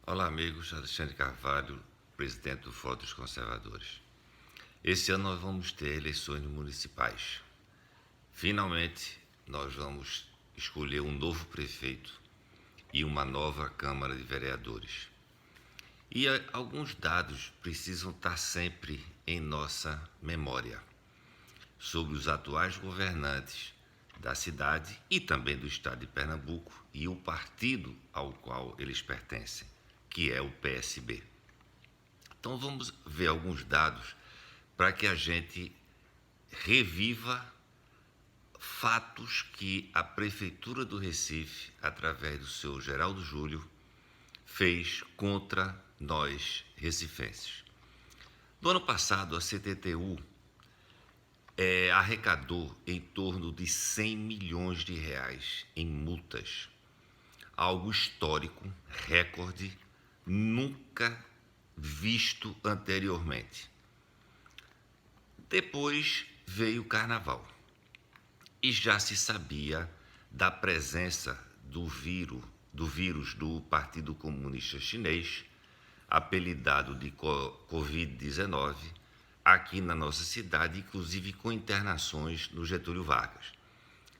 Olá, amigos. Alexandre Carvalho, presidente do Fórum dos Conservadores. Esse ano nós vamos ter eleições municipais. Finalmente, nós vamos escolher um novo prefeito e uma nova Câmara de Vereadores. E alguns dados precisam estar sempre em nossa memória sobre os atuais governantes da cidade e também do estado de Pernambuco e o partido ao qual eles pertencem, que é o PSB. Então vamos ver alguns dados para que a gente reviva fatos que a Prefeitura do Recife, através do seu Geraldo Júlio, fez contra nós recifenses. No ano passado, a CTTU arrecadou em torno de 100 milhões de reais em multas, algo histórico, recorde, nunca visto anteriormente. Depois veio o Carnaval e já se sabia da presença do vírus do Partido Comunista Chinês, apelidado de Covid-19, aqui na nossa cidade, inclusive com internações no Getúlio Vargas.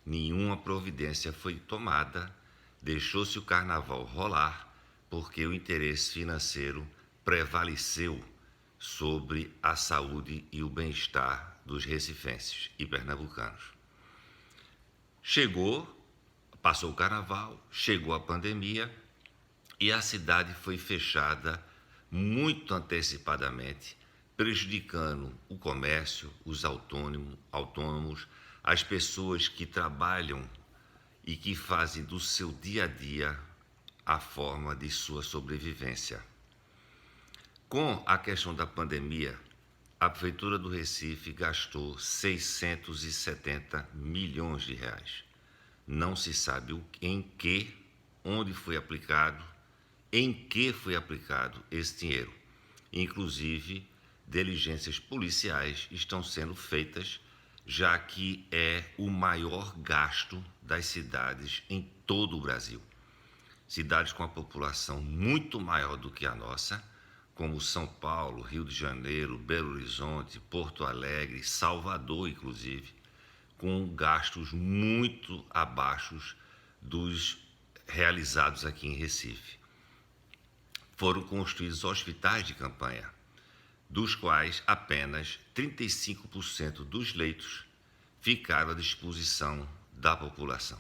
Nenhuma providência foi tomada, deixou-se o carnaval rolar, porque o interesse financeiro prevaleceu sobre a saúde e o bem-estar dos recifenses e pernambucanos. Passou o carnaval, chegou a pandemia e a cidade foi fechada muito antecipadamente, prejudicando o comércio, os autônomos, as pessoas que trabalham e que fazem do seu dia a dia a forma de sua sobrevivência. Com a questão da pandemia, a Prefeitura do Recife gastou 670 milhões de reais. Não se sabe onde foi aplicado, em que foi aplicado esse dinheiro. Inclusive, diligências policiais estão sendo feitas, já que é o maior gasto das cidades em todo o Brasil. Cidades com a população muito maior do que a nossa, como São Paulo, Rio de Janeiro, Belo Horizonte, Porto Alegre, Salvador, inclusive, com gastos muito abaixo dos realizados aqui em Recife. Foram construídos hospitais de campanha, dos quais apenas 35% dos leitos ficaram à disposição da população.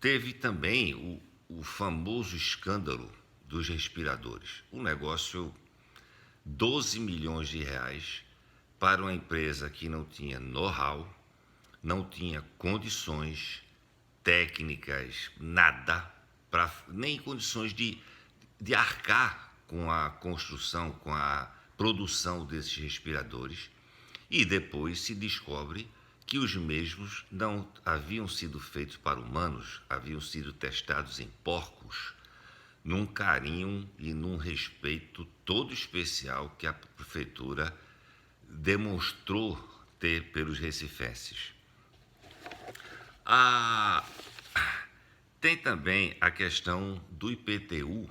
Teve também o famoso escândalo dos respiradores. Um negócio, 12 milhões de reais para uma empresa que não tinha know-how, não tinha condições técnicas, nada, nem condições de arcar com a construção, com a produção desses respiradores. E depois se descobre que os mesmos não haviam sido feitos para humanos, haviam sido testados em porcos, num carinho e num respeito todo especial que a prefeitura demonstrou ter pelos recifenses. Tem também a questão do IPTU,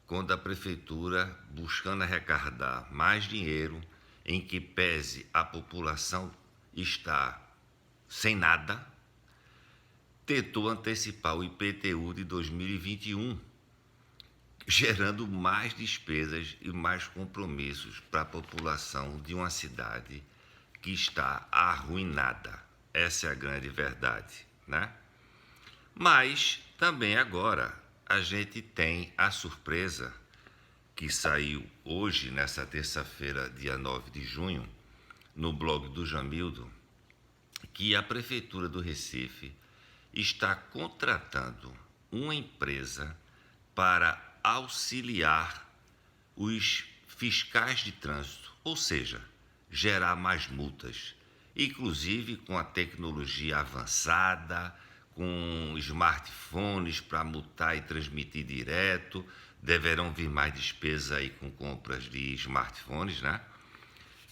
quando a prefeitura, buscando arrecadar mais dinheiro, em que pese a população está sem nada, tentou antecipar o IPTU de 2021, gerando mais despesas e mais compromissos para a população de uma cidade que está arruinada. Essa é a grande verdade, né? Mas também agora a gente tem a surpresa que saiu hoje, nessa terça-feira, dia 9 de junho, no blog do Jamildo, que a Prefeitura do Recife está contratando uma empresa para auxiliar os fiscais de trânsito, ou seja, gerar mais multas, inclusive com a tecnologia avançada, com smartphones para multar e transmitir direto. Deverão vir mais despesas aí com compras de smartphones, né?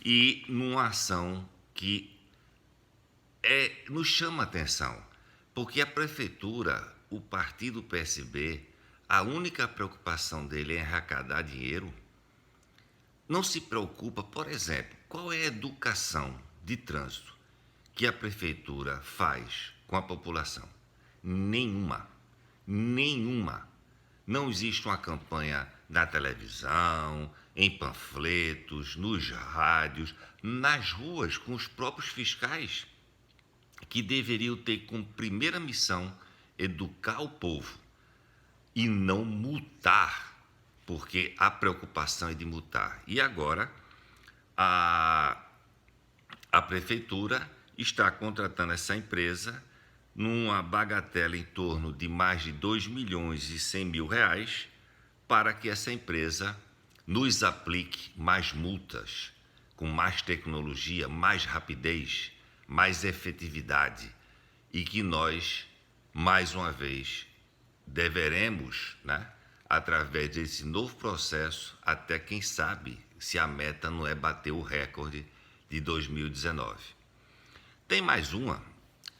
E numa ação que nos chama a atenção, porque a prefeitura o partido PSB, a única preocupação dele é arrecadar dinheiro, não se preocupa, por exemplo, qual é a educação de trânsito que a prefeitura faz com a população? Nenhuma. Nenhuma. Não existe uma campanha na televisão, em panfletos, nos rádios, nas ruas, com os próprios fiscais, que deveriam ter como primeira missão educar o povo e não multar, porque a preocupação é de multar. E agora a prefeitura está contratando essa empresa numa bagatela em torno de mais de 2.100.000 reais para que essa empresa nos aplique mais multas, com mais tecnologia, mais rapidez, mais efetividade, e que nós, mais uma vez, deveremos, através desse novo processo, até quem sabe se a meta não é bater o recorde de 2019. Tem mais uma.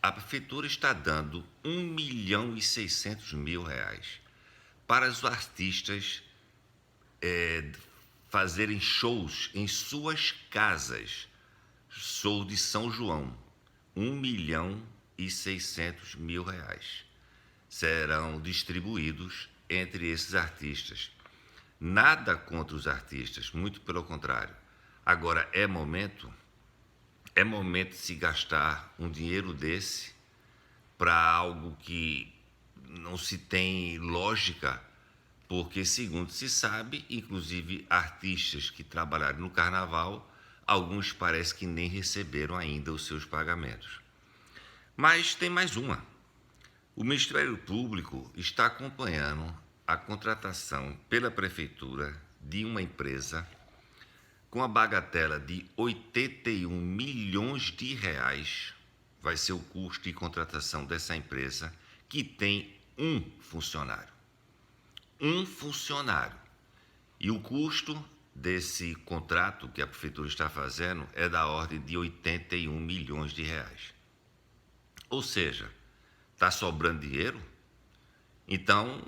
A prefeitura está dando 1.600.000 reais para os artistas fazerem shows em suas casas. Show de São João, 1.600.000 reais serão distribuídos entre esses artistas. Nada contra os artistas, muito pelo contrário. Agora é momento de se gastar um dinheiro desse para algo que não se tem lógica, porque, segundo se sabe, inclusive artistas que trabalharam no carnaval, alguns parece que nem receberam ainda os seus pagamentos. Mas tem mais uma. O Ministério Público está acompanhando a contratação pela Prefeitura de uma empresa com a bagatela de 81 milhões de reais, vai ser o custo de contratação dessa empresa, que tem um funcionário. Um funcionário. E o custo desse contrato que a Prefeitura está fazendo é da ordem de 81 milhões de reais. Ou seja, está sobrando dinheiro? Então,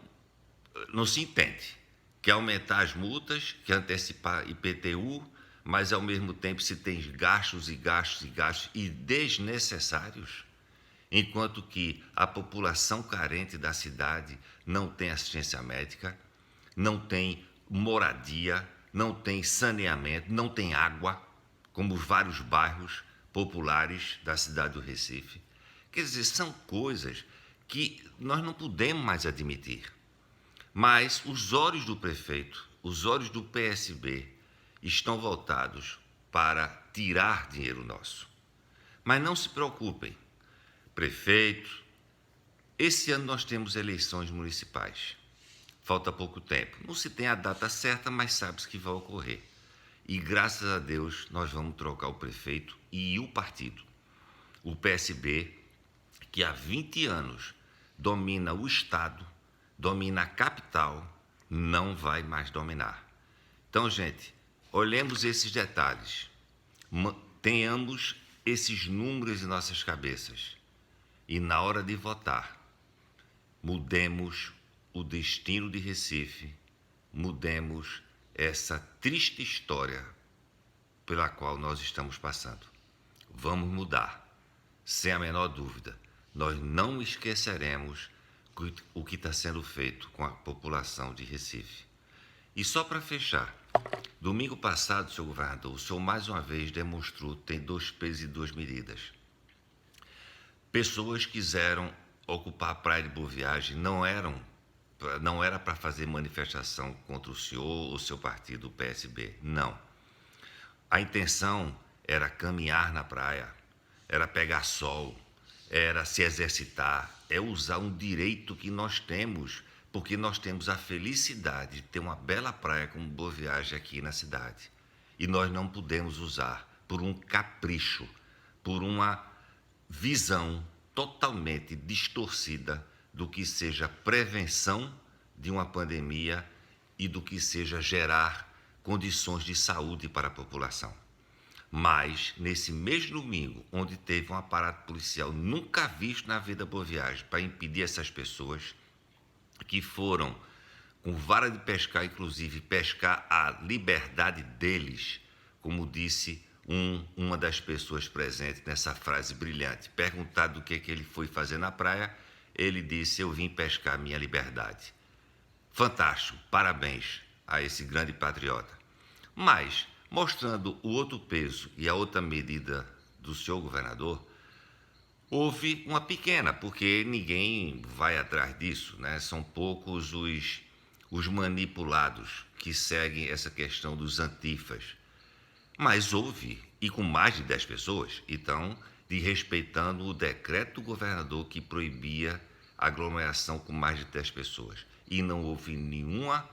não se entende. Quer aumentar as multas, quer antecipar IPTU, mas ao mesmo tempo se tem gastos e desnecessários, enquanto que a população carente da cidade não tem assistência médica, não tem moradia, não tem saneamento, não tem água, como vários bairros populares da cidade do Recife. Quer dizer, são coisas que nós não podemos mais admitir. Mas os olhos do prefeito, os olhos do PSB estão voltados para tirar dinheiro nosso. Mas não se preocupem, prefeito, esse ano nós temos eleições municipais. Falta pouco tempo. Não se tem a data certa, mas sabe-se que vai ocorrer. E graças a Deus nós vamos trocar o prefeito e o partido. O PSB, que há 20 anos domina o Estado, domina a capital, não vai mais dominar. Então, gente, olhemos esses detalhes, tenhamos esses números em nossas cabeças e, na hora de votar, mudemos o destino de Recife, mudemos essa triste história pela qual nós estamos passando. Vamos mudar, sem a menor dúvida. Nós não esqueceremos o que está sendo feito com a população de Recife. E só para fechar, domingo passado, senhor governador, o senhor mais uma vez demonstrou que tem 2 pesos e 2 medidas. Pessoas quiseram ocupar a praia de Boa Viagem, não era para fazer manifestação contra o senhor ou seu partido, o PSB, não. A intenção era caminhar na praia, era pegar sol, era se exercitar, é usar um direito que nós temos, porque nós temos a felicidade de ter uma bela praia como Boa Viagem aqui na cidade. E nós não podemos usar por um capricho, por uma visão totalmente distorcida do que seja prevenção de uma pandemia e do que seja gerar condições de saúde para a população. Mas, nesse mesmo domingo, onde teve um aparato policial nunca visto na vida Boa Viagem para impedir essas pessoas que foram com vara de pescar, inclusive pescar a liberdade deles, como disse uma das pessoas presentes nessa frase brilhante. Perguntado o que ele foi fazer na praia, ele disse: eu vim pescar minha liberdade. Fantástico, parabéns a esse grande patriota. Mas, mostrando o outro peso e a outra medida do senhor governador, houve uma pequena, porque ninguém vai atrás disso, né? São poucos os manipulados que seguem essa questão dos antifas. Mas houve, e com mais de 10 pessoas, então, de respeitando o decreto do governador que proibia aglomeração com mais de 10 pessoas. E não houve nenhuma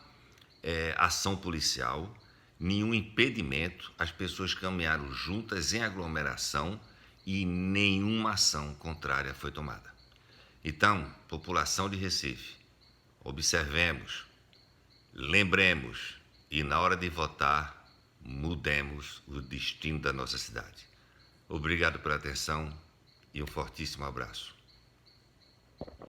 ação policial, nenhum impedimento, as pessoas caminharam juntas em aglomeração e nenhuma ação contrária foi tomada. Então, população de Recife, observemos, lembremos e na hora de votar, mudemos o destino da nossa cidade. Obrigado pela atenção e um fortíssimo abraço.